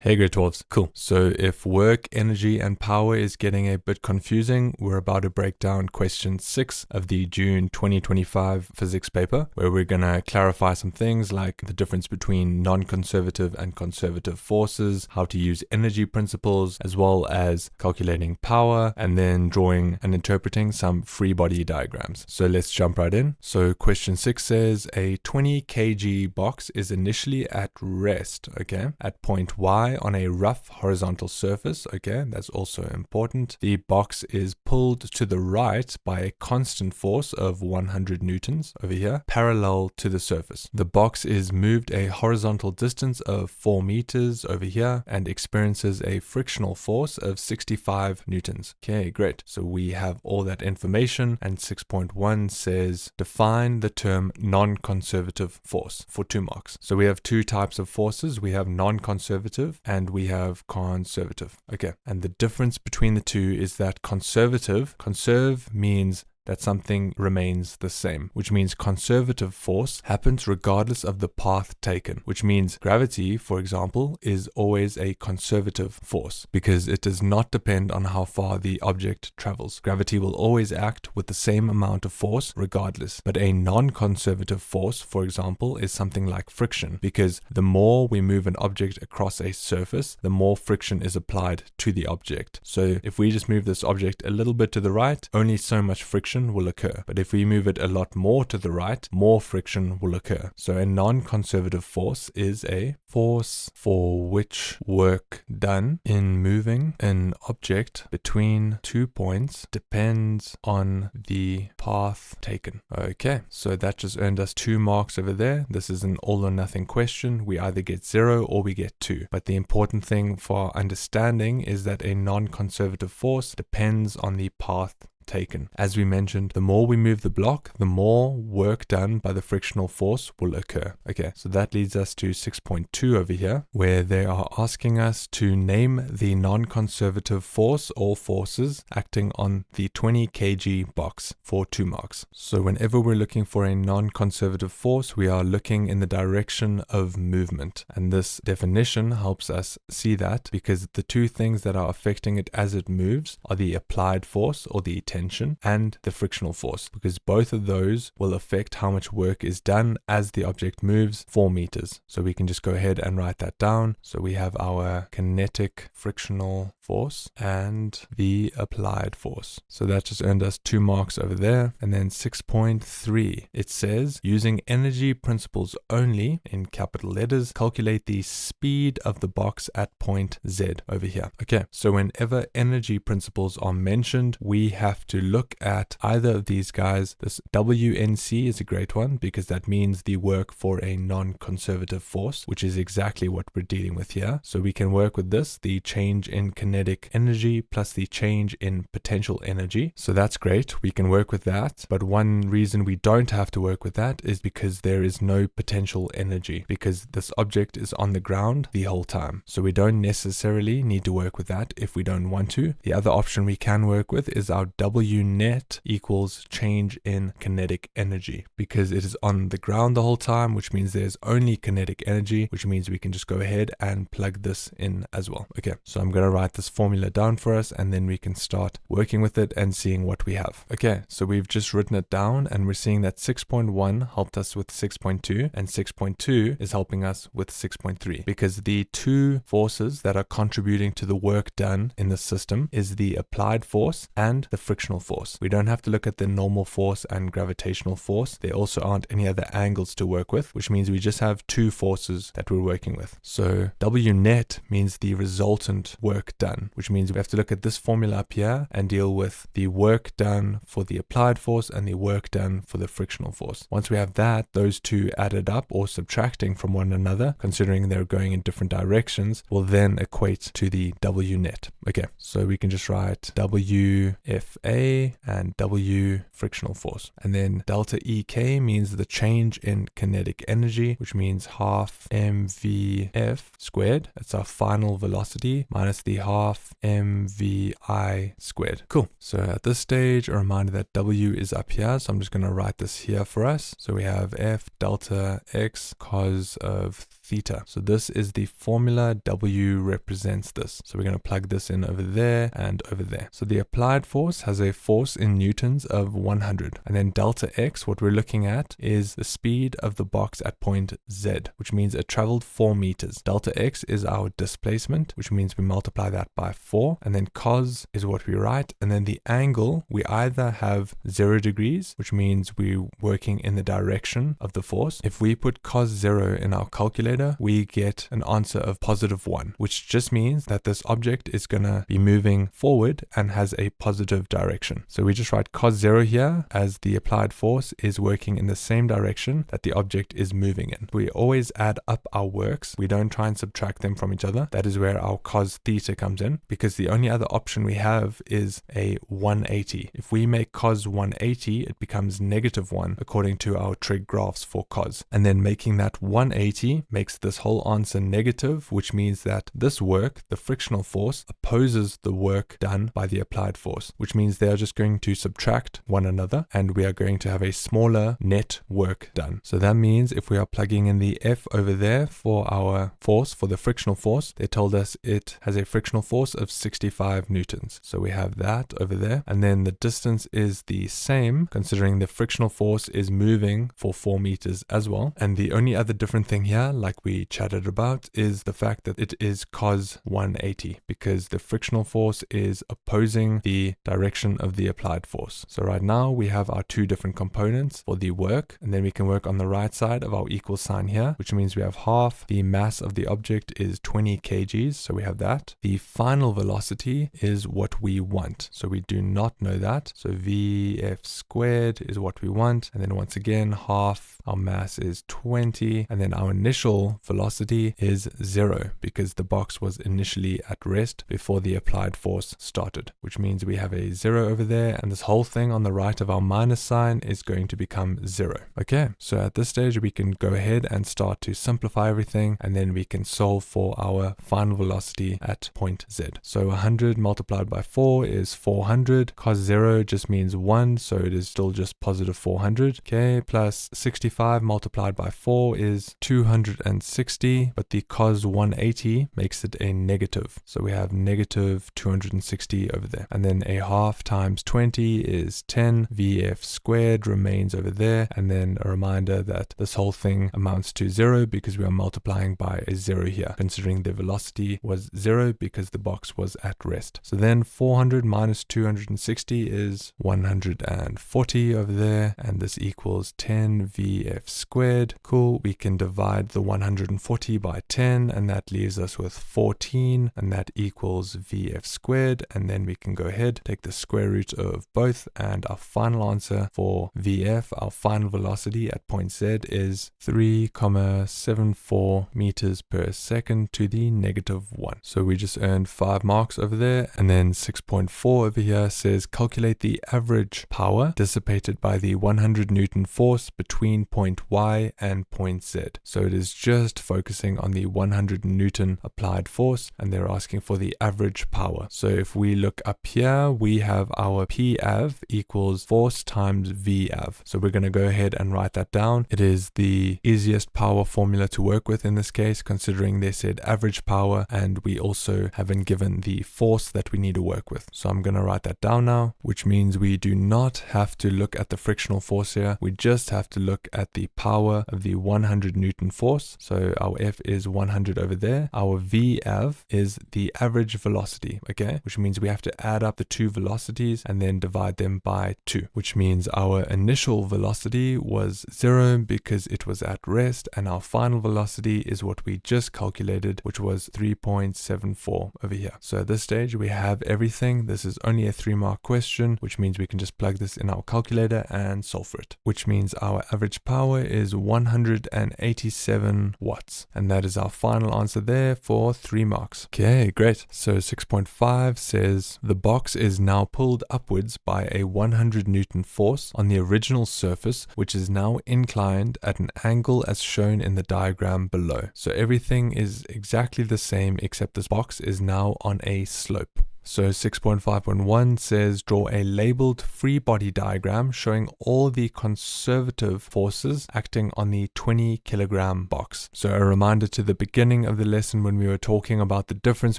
Hey grade 12s, cool. So if work, energy, and power is getting a bit confusing, we're about to break down question 6 of the June 2025 physics paper, where we're going to clarify some things like the difference between non-conservative and conservative forces, how to use energy principles, as well as calculating power, and then drawing and interpreting some free body diagrams. So let's jump right in. So question 6 says a 20 kg box is initially at rest, okay, at point Y on a rough horizontal surface, okay, that's also important. The box is pulled to the right by a constant force of 100 newtons over here, parallel to the surface. The box is moved a horizontal distance of 4 meters over here and experiences a frictional force of 65 newtons. Okay, great. So we have all that information, and 6.1 says define the term non-conservative force for 2 marks. So we have 2 types of forces. We have non-conservative and we have conservative. Okay, and the difference between the two is that conserve means that something remains the same, which means conservative force happens regardless of the path taken, which means gravity, for example, is always a conservative force because it does not depend on how far the object travels. Gravity will always act with the same amount of force regardless. But a non-conservative force, for example, is something like friction, because the more we move an object across a surface, the more friction is applied to the object. So if we just move this object a little bit to the right, only so much friction will occur. But if we move it a lot more to the right, more friction will occur. So a non-conservative force is a force for which work done in moving an object between 2 points depends on the path taken. Okay, so that just earned us 2 marks over there. This is an all or nothing question. We either get 0 or we get 2. But the important thing for understanding is that a non-conservative force depends on the path taken. As we mentioned, the more we move the block, the more work done by the frictional force will occur. Okay, so that leads us to 6.2 over here, where they are asking us to name the non-conservative force or forces acting on the 20 kg box for 2 marks. So whenever we're looking for a non-conservative force, we are looking in the direction of movement. And this definition helps us see that because the 2 things that are affecting it as it moves are the applied force or the tension and the frictional force, because both of those will affect how much work is done as the object moves 4 meters. So we can just go ahead and write that down. So we have our kinetic frictional force and the applied force. So that just earned us 2 marks over there. And then 6.3, it says using energy principles only in capital letters, calculate the speed of the box at point Z over here. Okay, so whenever energy principles are mentioned, we have to look at either of these guys. This WNC is a great one because that means the work for a non-conservative force, which is exactly what we're dealing with here. So we can work with this, the change in kinetic energy plus the change in potential energy. So that's great. We can work with that. But one reason we don't have to work with that is because there is no potential energy, because this object is on the ground the whole time. So we don't necessarily need to work with that if we don't want to. The other option we can work with is our W net equals change in kinetic energy, because it is on the ground the whole time, which means there's only kinetic energy, which means we can just go ahead and plug this in as well. Okay, so I'm going to write this formula down for us and then we can start working with it and seeing what we have. Okay, so we've just written it down and we're seeing that 6.1 helped us with 6.2 and 6.2 is helping us with 6.3, because the 2 forces that are contributing to the work done in the system is the applied force and the frictional force. We don't have to look at the normal force and gravitational force. There also aren't any other angles to work with, which means we just have 2 forces that we're working with. So W net means the resultant work done, which means we have to look at this formula up here and deal with the work done for the applied force and the work done for the frictional force. Once we have that, those 2 added up or subtracting from one another, considering they're going in different directions, will then equate to the W net. Okay, so we can just write WFA and W frictional force. And then delta EK means the change in kinetic energy, which means half mvf squared. That's our final velocity minus the half mvi squared. Cool. So at this stage, a reminder that W is up here. So I'm just going to write this here for us. So we have F delta X cos of theta. So this is the formula. W represents this. So we're going to plug this in over there and over there. So the applied force has a force in newtons of 100. And then delta x, what we're looking at is the speed of the box at point Z, which means it traveled 4 meters. Delta x is our displacement, which means we multiply that by 4. And then cos is what we write. And then the angle, we either have 0 degrees, which means we're working in the direction of the force. If we put cos 0 in our calculator, we get an answer of +1, which just means that this object is going to be moving forward and has a positive direction. So we just write cos 0 here as the applied force is working in the same direction that the object is moving in. We always add up our works. We don't try and subtract them from each other. That is where our cos theta comes in, because the only other option we have is a 180. If we make cos 180, it becomes -1 according to our trig graphs for cos. And then making that 180 makes this whole answer negative, which means that this work, the frictional force, opposes the work done by the applied force, which means they are just going to subtract one another and we are going to have a smaller net work done. So that means if we are plugging in the F over there for our force, for the frictional force, they told us it has a frictional force of 65 newtons. So we have that over there. And then the distance is the same, considering the frictional force is moving for 4 meters as well. And the only other different thing here, like we chatted about, is the fact that it is cos 180, because the frictional force is opposing the direction of the applied force. So right now we have our two different components for the work, and then we can work on the right side of our equal sign here, which means we have half the mass of the object is 20 kgs. So we have that. The final velocity is what we want. So we do not know that. So Vf squared is what we want. And then once again, half our mass is 20. And then our initial velocity is 0 because the box was initially at rest before the applied force started, which means we have a 0 over there. And this whole thing on the right of our minus sign is going to become 0. Okay, so at this stage, we can go ahead and start to simplify everything. And then we can solve for our final velocity at point Z. So 100 multiplied by 4 is 400. Cos 0 just means 1, so it is still just positive 400. Okay, plus 65 multiplied by 4 is 260, but the cos 180 makes it a negative. So we have negative 260 over there. And then a half times 20 is 10. Vf squared remains over there. And then a reminder that this whole thing amounts to 0 because we are multiplying by a 0 here, considering the velocity was 0 because the box was at rest. So then 400 minus 260 is 140 over there, and this equals 10 Vf squared. Cool, we can divide the 140 by 10, and that leaves us with 14, and that equals Vf squared. And then we can go ahead, take the square root of both, and our final answer for Vf, our final velocity at point Z, is 3,74 meters per second to the -1. So we just earned 5 marks over there. And then 6.4 over here says calculate the average power dissipated by the 100 Newton force between point Y and point Z. So it is just focusing on the 100 Newton applied force, and they're asking for the average power. So if we look up here, we have our PAV equals force times VAV. So we're going to go ahead and write that down. It is the easiest power formula to work with in this case, considering they said average power, and we also haven't given the force that we need to work with. So I'm going to write that down now, which means we do not have to look at the frictional force here. We just have to look at the power of the 100 Newton force. So our F is 100 over there. Our VAV is the average velocity, okay? Which means we have to add up the two velocities and then divide them by 2, which means our initial velocity was 0 because it was at rest, and our final velocity is what we just calculated, which was 3.74 over here. So at this stage, we have everything. This is only a 3-mark question, which means we can just plug this in our calculator and solve for it, which means our average power is 187 watts. And that is our final answer there for 3 marks. Okay, great. So 6.5 says the box is now pulled upwards by a 100 Newton force on the original surface, which is now inclined at an angle as shown in the diagram below. So everything is exactly the same, except this box is now on a slope. So 6.5.1 says draw a labeled free body diagram showing all the conservative forces acting on the 20 kilogram box. So a reminder to the beginning of the lesson when we were talking about the difference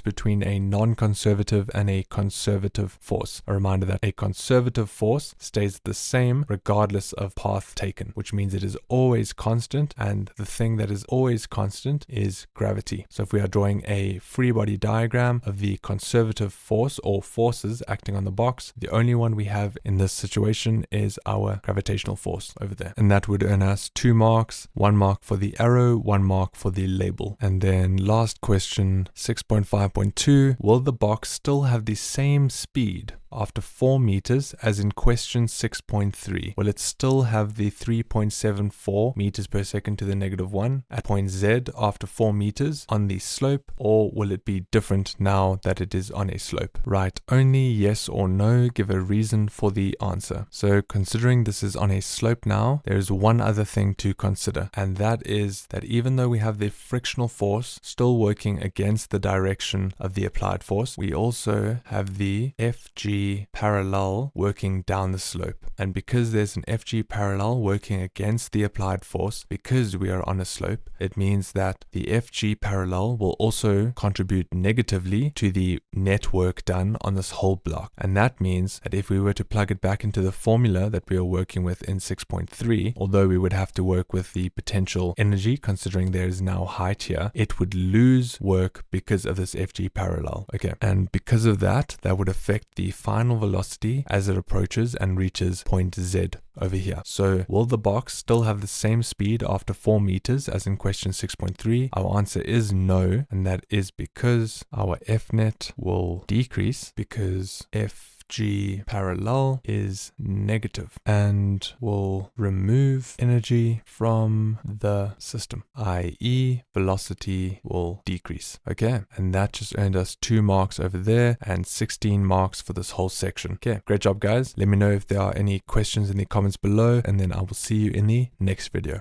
between a non-conservative and a conservative force. A reminder that a conservative force stays the same regardless of path taken, which means it is always constant, and the thing that is always constant is gravity. So if we are drawing a free body diagram of the conservative force or forces acting on the box, the only one we have in this situation is our gravitational force over there. And that would earn us 2 marks, 1 mark for the arrow, 1 mark for the label. And then last question, 6.5.2, will the box still have the same speed after 4 meters as in question 6.3? Will it still have the 3.74 meters per second to the -1 at point Z after 4 meters on the slope, or will it be different now that it is on a slope? Write only yes or no, give a reason for the answer. So considering this is on a slope now, there is one other thing to consider, and that is that even though we have the frictional force still working against the direction of the applied force, we also have the FG parallel working down the slope. And because there's an FG parallel working against the applied force, because we are on a slope, it means that the FG parallel will also contribute negatively to the net work done on this whole block. And that means that if we were to plug it back into the formula that we are working with in 6.3, although we would have to work with the potential energy, considering there is now height here, it would lose work because of this FG parallel. Okay, and because of that, that would affect the final velocity as it approaches and reaches point Z over here. So will the box still have the same speed after 4 meters as in question 6.3? Our answer is no, and that is because our F net will decrease because FG parallel is negative and will remove energy from the system, i.e. velocity will decrease. Okay, and that just earned us 2 marks over there and 16 marks for this whole section. Okay, great job guys. Let me know if there are any questions in the comments below, and then I will see you in the next video.